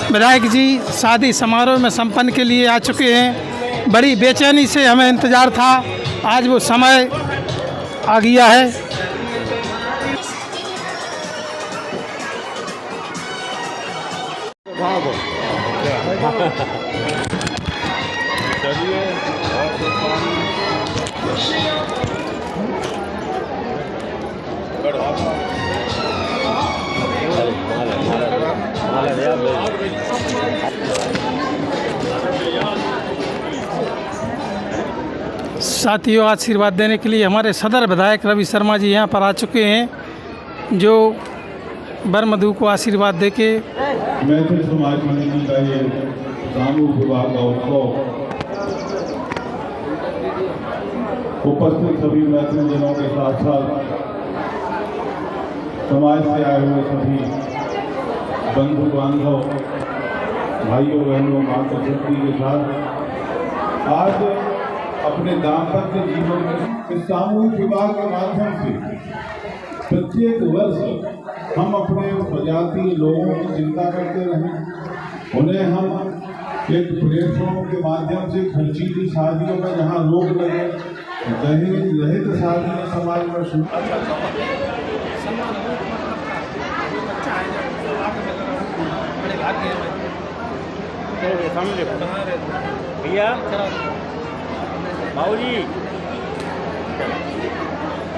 विधायक जी शादी समारोह में संपन्न के लिए आ चुके हैं। बड़ी बेचैनी से हमें इंतज़ार था, आज वो समय आ गया है। साथियों, आशीर्वाद देने के लिए हमारे सदर विधायक रवि शर्मा जी यहाँ पर आ चुके हैं, जो वर वधू को आशीर्वाद दे के मैथिल समाज मंदिर का ये सामूहिक विवाह का उत्सव उपस्थित सभी मैथिल जनों के साथ साथ समाज से आए हुए सभी बंधु बांधव, भाइयों बहनों, माता शक्ति के साथ आज अपने दाम्पत्य जीवन में इस सामूहिक विवाह के माध्यम से प्रत्येक वर्ष हम अपने प्रजातीय लोगों की चिंता करते रहें, उन्हें हम एक प्लेटफॉर्म के माध्यम से खर्चीली शादियों में जहाँ रोक लगे, दहेज रहित शादियाँ समाज में शुरू। भैया बाबू जी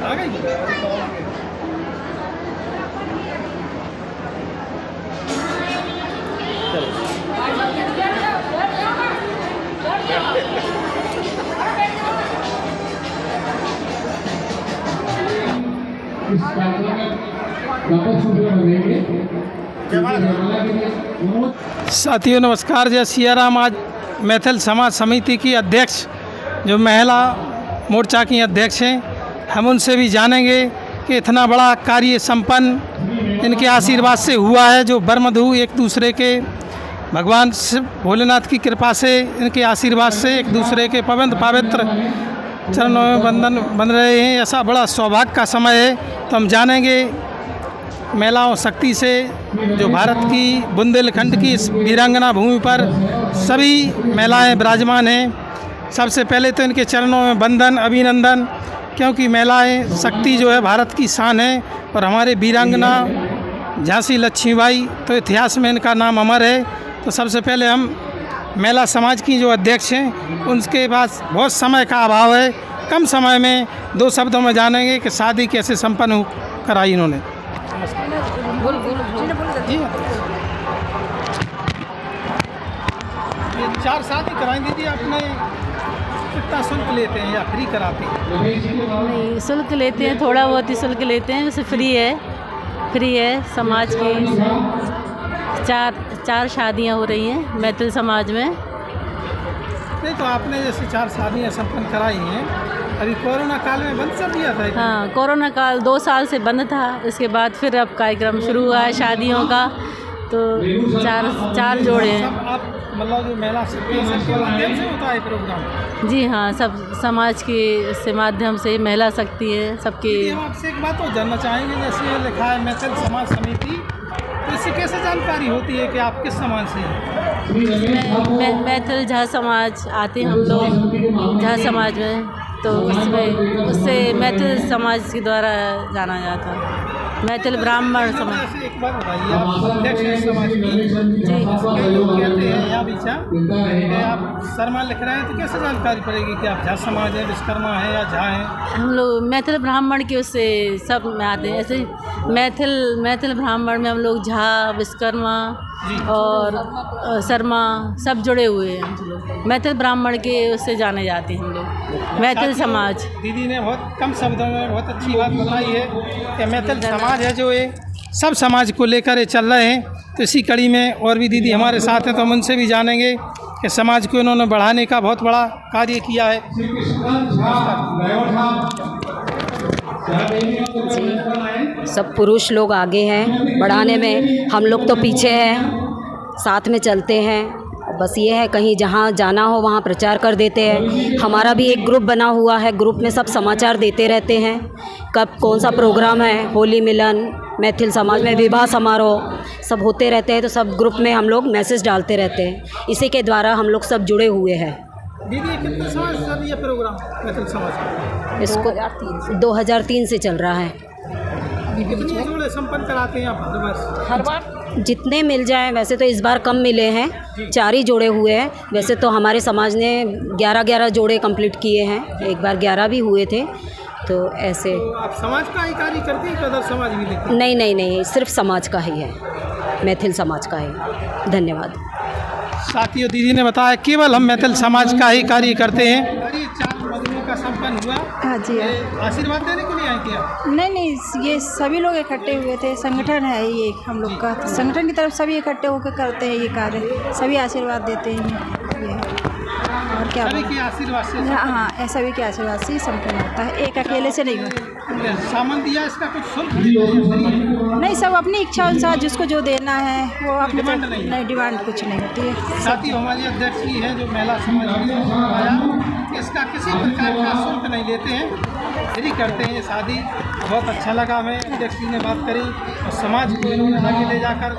आ गई। साथियों नमस्कार, जय सियाराम। आज मैथिल समाज समिति की अध्यक्ष जो महिला मोर्चा की अध्यक्ष हैं, हम उनसे भी जानेंगे कि इतना बड़ा कार्य संपन्न इनके आशीर्वाद से हुआ है, जो वर वधू एक दूसरे के भगवान भोलेनाथ की कृपा से, इनके आशीर्वाद से एक दूसरे के पवित्र चरणों में बन रहे हैं। ऐसा बड़ा सौभाग्य का समय है। तो हम जानेंगे महिलाओं शक्ति से, जो भारत की बुंदेलखंड की इस वीरांगना भूमि पर सभी महिलाएं विराजमान हैं। सबसे पहले तो इनके चरणों में वंदन, अभिनंदन, क्योंकि महिलाएं शक्ति जो है भारत की शान है। और हमारे वीरांगना झांसी लक्ष्मीबाई तो इतिहास में इनका नाम अमर है। तो सबसे पहले हम महिला समाज की जो अध्यक्ष हैं, उनके पास बहुत समय का अभाव है, कम समय में 2 शब्दों में जानेंगे कि शादी कैसे संपन्न कराई इन्होंने। ये 4 शादी कराई दीदी आपने, कितना शुल्क लेते हैं या फ्री कराते हैं? नहीं, शुल्क लेते हैं, थोड़ा बहुत ही शुल्क लेते हैं, वैसे फ्री है। समाज की 4 शादियां हो रही हैं मैथिल समाज में। नहीं, तो आपने जैसे 4 शादियां संपन्न कराई हैं, अभी कोरोना काल में बंद कर दिया था। हाँ, कोरोना काल 2 साल से बंद था, इसके बाद फिर अब कार्यक्रम शुरू हुआ है शादियों का। तो 4 जोड़े हैं। आप मतलब जो महिला शक्ति के माध्यम से होता है प्रोग्राम? जी हाँ, सब समाज के से माध्यम से महिला शक्ति है सबके। हम आपसे एक बात और जानना चाहेंगे, जैसे ये लिखा है मैथिल समाज समिति, तो इससे कैसे जानकारी होती है कि आप किस समाज से हैं? मैथिल झा समाज आते हैं हम लोग झा समाज में, तो उससे मैथिल समाज के द्वारा जाना जाता है। मैथिल ब्राह्मण समाज। एक बात बताइए, आप अध्यक्ष हैं समाज की जी, लोग कहते हैं या बीचा आप शर्मा लिख रहे हैं, तो कैसे जानकारी पड़ेगी कि आप झा समाज है, विश्वकर्मा है या झा हैं? हम लोग मैथिल ब्राह्मण के उससे सब में आते हैं। ऐसे मैथिल ब्राह्मण में हम लोग झा, विश्वकर्मा और शर्मा सब जुड़े हुए हैं। हम लोग मैथिल ब्राह्मण के उससे जाने जाते हैं हम लोग मैथिल समाज। दीदी ने बहुत कम शब्दों में बहुत अच्छी बात बताई है कि मैथिल समाज है जो ये सब समाज को लेकर ये चल रहे हैं। तो इसी कड़ी में और भी दीदी हमारे साथ हैं, तो हम उनसे भी जानेंगे कि समाज को इन्होंने बढ़ाने का बहुत बड़ा कार्य किया है। सब पुरुष लोग आगे हैं बढ़ाने में, हम लोग तो पीछे हैं, साथ में चलते हैं। बस ये है कहीं जहाँ जाना हो वहाँ प्रचार कर देते हैं। हमारा भी एक ग्रुप बना हुआ है, ग्रुप में सब समाचार देते रहते हैं, कब कौन सा प्रोग्राम है, होली मिलन, मैथिल समाज में विवाह समारोह सब होते रहते हैं, तो सब ग्रुप में हम लोग मैसेज डालते रहते हैं। इसी के द्वारा हम लोग सब जुड़े हुए हैं। दीदी कितने समय से चल रही है प्रोग्राम मैथिल समाज का? इसको 2003 से चल रहा है। कितने जोड़े संपन्न कराते हैं आप हर बार? जितने मिल जाएं, वैसे तो इस बार कम मिले हैं, 4 ही जोड़े हुए हैं। वैसे तो हमारे समाज ने 11 जोड़े कंप्लीट किए हैं, एक बार 11 भी हुए थे। तो ऐसे तो आप समाज का ही कार्य करते हैं, अदर समाज भी लेते हैं? नहीं, सिर्फ समाज का ही है, मैथिल समाज का है। धन्यवाद। साथियों, दीदी ने बताया केवल हम मैथिल समाज का ही कार्य करते हैं। 4 मधुओं का संपन्न हुआ। हाँ जी, हाँ। आशीर्वाद देने के लिए आए थे आप? नहीं, ये सभी लोग इकट्ठे हुए थे, संगठन है ये हम लोग का, तो संगठन की तरफ सभी इकट्ठे होकर करते हैं ये कार्य, सभी आशीर्वाद देते हैं ये। और क्या सभी के आशीर्वाद से? हाँ, सभी के आशीर्वाद से ही संपन्न होता है, एक अकेले से नहीं होता। सामान दिया, इसका कुछ शुल्क नहीं, सब अपनी इच्छा अनुसार जिसको जो देना है वो अपनी डिमांड नहीं डिमांड कुछ नहीं होती है। साथ ही हमारी अध्यक्ष जी है जो महिला समाज आया, इसका किसी प्रकार का शुल्क नहीं लेते हैं, फ्री करते हैं ये शादी। बहुत अच्छा लगा हमें, अध्यक्ष जी ने बात करी और समाज को इन्होंने आगे ले जाकर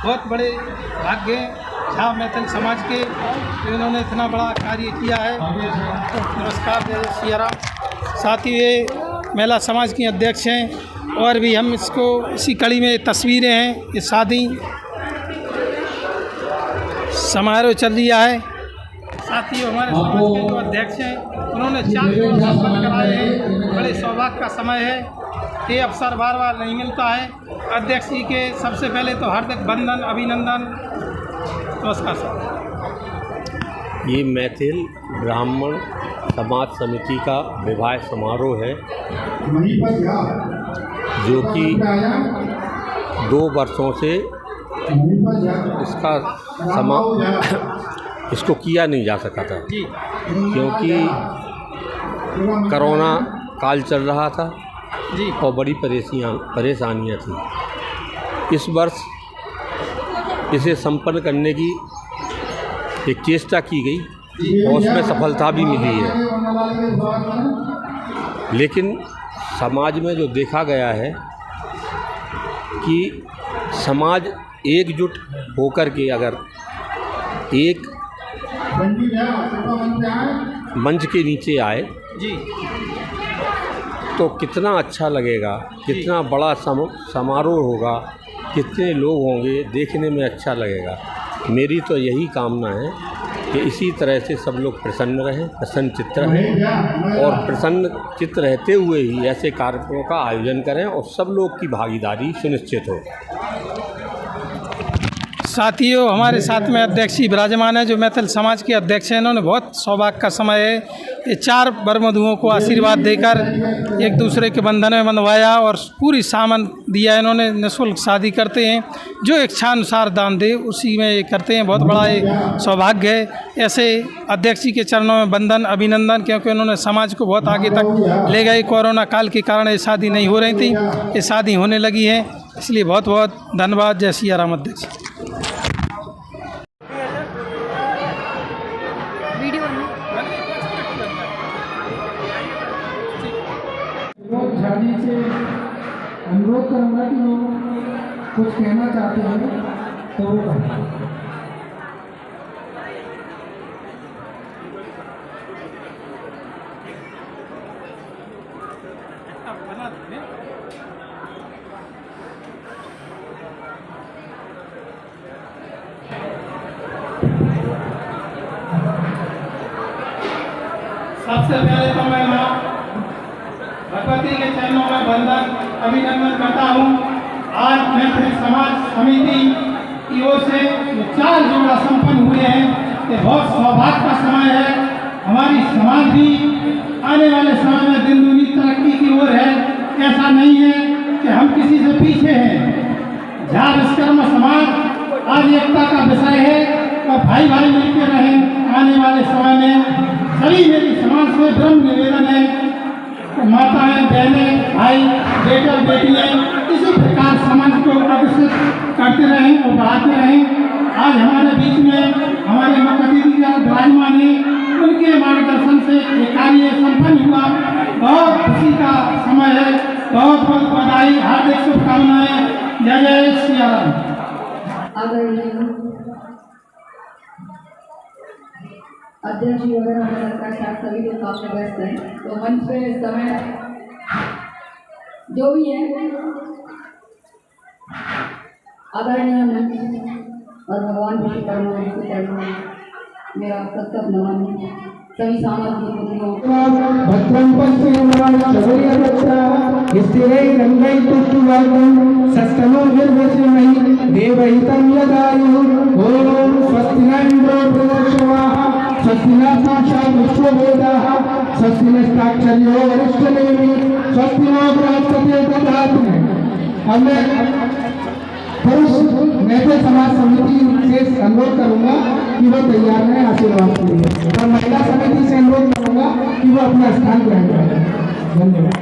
बहुत बड़े भाग्य झा मैथिल समाज के इन्होंने इतना बड़ा कार्य किया है। नमस्कार, जय सिया राम। साथ ही ये महिला समाज की अध्यक्ष हैं और भी हम इसको इसी कड़ी में तस्वीरें हैं, ये शादी समारोह चल रहा है। साथ ही हमारे समाज के जो अध्यक्ष हैं उन्होंने 4 जोड़ संपन्न कराए हैं। बड़े सौभाग्य का समय है, ये अवसर बार बार नहीं मिलता है। अध्यक्ष जी के सबसे पहले तो हार्दिक वंदन, अभिनंदन, नमस्कार सर। ये मैथिल ब्राह्मण समाज समिति का विवाह समारोह है जो कि 2 वर्षों से इसको किया नहीं जा सका था क्योंकि कोरोना काल चल रहा था और बड़ी परेशानियाँ थी। इस वर्ष इसे संपन्न करने की एक चेष्टा की गई और उसमें सफलता भी मिली है, लेकिन समाज में जो देखा गया है कि समाज एकजुट होकर के अगर एक मंच के नीचे आए तो कितना अच्छा लगेगा, कितना बड़ा समारोह होगा, कितने लोग होंगे, देखने में अच्छा लगेगा। मेरी तो यही कामना है कि इसी तरह से सब लोग प्रसन्न रहें, प्रसन्न चित्त रहें और प्रसन्न चित्त रहते हुए ही ऐसे कार्यक्रमों का आयोजन करें और सब लोग की भागीदारी सुनिश्चित हो। साथियों, हमारे साथ में अध्यक्ष जी विराजमान है जो मैथिल समाज के अध्यक्ष हैं। इन्होंने बहुत सौभाग्य का समय है, ये 4 वरवधुओं को आशीर्वाद देकर एक दूसरे के बंधन में बंधवाया और पूरी सामान दिया। इन्होंने निःशुल्क शादी करते हैं, जो इच्छानुसार दान दे उसी में ये करते हैं। बहुत बड़ा ये सौभाग्य है। ऐसे अध्यक्ष जी के चरणों में वंदन, अभिनंदन, क्योंकि उन्होंने समाज को बहुत आगे तक ले गए। कोरोना काल के कारण ये शादी नहीं हो रही थी, ये शादी होने लगी है, इसलिए बहुत बहुत धन्यवाद। जय सिया राम। अध्यक्ष झाड़ी से अनुरोध करूँगा कि वो कुछ कहना चाहते हैं तो वो कहें। सबसे पहले तो मैं माँ भगवती के चरणों में वंदन, अभिनंदन करता हूँ। आज मैथिल समाज समिति की ओर से 4 जोड़ा संपन्न हुए हैं, ये बहुत सौभाग्य का समय है। हमारी समाज भी आने वाले समय में दिन दुनी तरक्की की ओर है। ऐसा नहीं है कि हम किसी से पीछे हैं। झा विश्वकर्मा समाज आज एकता का विषय है और भाई भाई मिलकर रहें। आने वाले समय में सभी मेरी समाज से ब्रह्म निवेदन है, माताएं, बहनें, भाई, बेटे बेटियाँ इसी प्रकार समाज को अग्रसर करते रहें और बढ़ाते रहें। आज हमारे बीच में हमारे हमारी हार्दिक शुभकामनाएं। जय जय सिया राम। अध्यक्ष जी वगैरह सरकार साथ सभी लोग काफी व्यस्त हैं, तो मंच पे इस समय जो भी है आदरणीय मंच और भगवान विश्वकर्मा के चरणों में मेरा सत्तर नमन है। सभी सामाजिक मुद्दों भद्रं पश्येमाक्षरैरदत्ता स्थिरैरङ्गैः तुष्टुवागं सस्तनो निर्वचनैः देवहितं यदायुः। ॐ स्वस्ति न इन्द्रो बृहस्पतिः स्वस्ति न साक्षा विश्ववेदाः स्वस्ति नस्ताक्षर्यो वरिष्ठनेमि स्वस्ति नो बृहस्पतिर्दधातु। अब मैं पुरुष मैथिल समाज समिति से अनुरोध करूंगा कि वो तैयार है आशीर्वाद के लिए, और महिला समिति से अनुरोध करूंगा कि वो अपना स्थान ग्रहण करें। धन्यवाद।